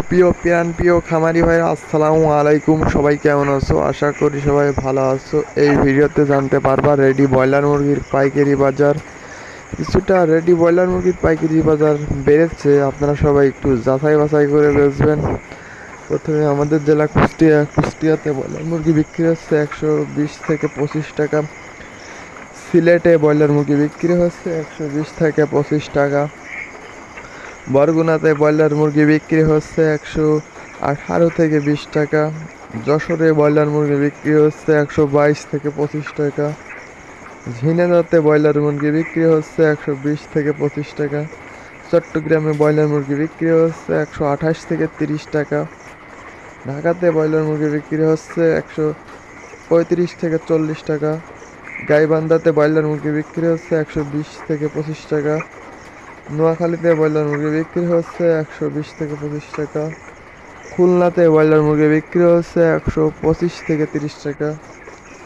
প্রিয় প্রিয় খামারি ভাই, আসসালামু আলাইকুম। সবাই কেমন আছো? আশা করি সবাই ভালো আছো। এই ভিডিওতে জানতে পারবা রেডি ব্রয়লার মুরগির পাইকারি বাজার। কিছুটা রেডি ব্রয়লার মুরগির পাইকারি বাজার বেড়েছে, আপনারা সবাই একটু যাচাই বাছাই করে বেচবেন। প্রথমে আমাদের জেলা কুষ্টিয়াতে ব্রয়লার মুরগি বিক্রি হচ্ছে 120 থেকে 25 টাকা। সিলেটে ব্রয়লার মুরগি বিক্রি হচ্ছে 120 থেকে 25 টাকা। বরগুনাতে ব্রয়লার মুরগি বিক্রি হচ্ছে 118 থেকে 20 টাকা। যশোরে ব্রয়লার মুরগি বিক্রি হচ্ছে 122 থেকে 25 টাকা। ঝিনাইদহে ব্রয়লার মুরগি বিক্রি হচ্ছে 120 থেকে 25 টাকা। চট্টগ্রামে ব্রয়লার মুরগি বিক্রি হচ্ছে 128 থেকে 30 টাকা। ঢাকাতে ব্রয়লার মুরগি বিক্রি হচ্ছে 135 থেকে 40 টাকা। গাইবান্ধাতে ব্রয়লার মুরগি বিক্রি হচ্ছে 120 থেকে 25 টাকা। নোয়াখালীতে ব্রয়লার মুরগি বিক্রি হচ্ছে 120 থেকে 25 টাকা। খুলনাতে ব্রয়লার মুরগি বিক্রি হচ্ছে 125 থেকে 30 টাকা।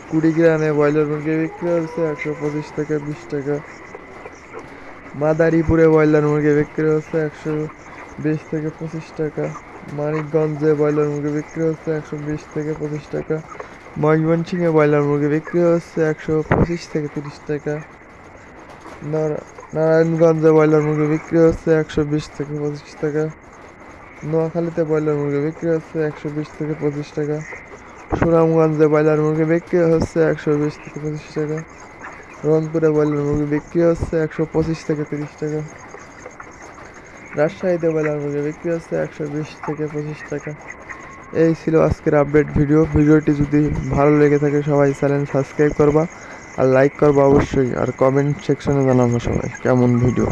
কুড়িগ্রামে ব্রয়লার মুরগি বিক্রি হচ্ছে 125 থেকে 20 টাকা। মাদারীপুরে ব্রয়লার মুরগি বিক্রি হচ্ছে 120 থেকে 25 টাকা। মানিকগঞ্জে ব্রয়লার মুরগি বিক্রি হচ্ছে 120 থেকে 25 টাকা। ময়মনসিংহে ব্রয়লার মুরগি বিক্রি হচ্ছে 125 থেকে 30 টাকা। নারায়ণগঞ্জে ব্রয়লার মুরগি বিক্রি হচ্ছে 120 থেকে 25 টাকা। নোয়াখালীতে ব্রয়লার মুরগি বিক্রি হচ্ছে 120 থেকে 25 টাকা। সুনামগঞ্জে ব্রয়লার মুরগি বিক্রি হচ্ছে 120 থেকে 25 টাকা। রংপুরে ব্রয়লার মুরগি বিক্রি হচ্ছে 125 থেকে 30 টাকা। রাজশাহীতে ব্রয়লার মুরগি বিক্রি হচ্ছে 120 থেকে 25 টাকা। এই ছিল আজকের আপডেট ভিডিওটি যদি ভালো লেগে থাকে সবাই চ্যানেল সাবস্ক্রাইব করবা আর লাইক করবা অবশ্যই, আর কমেন্ট সেকশনে জানাবো সবাই কেমন ভিডিও।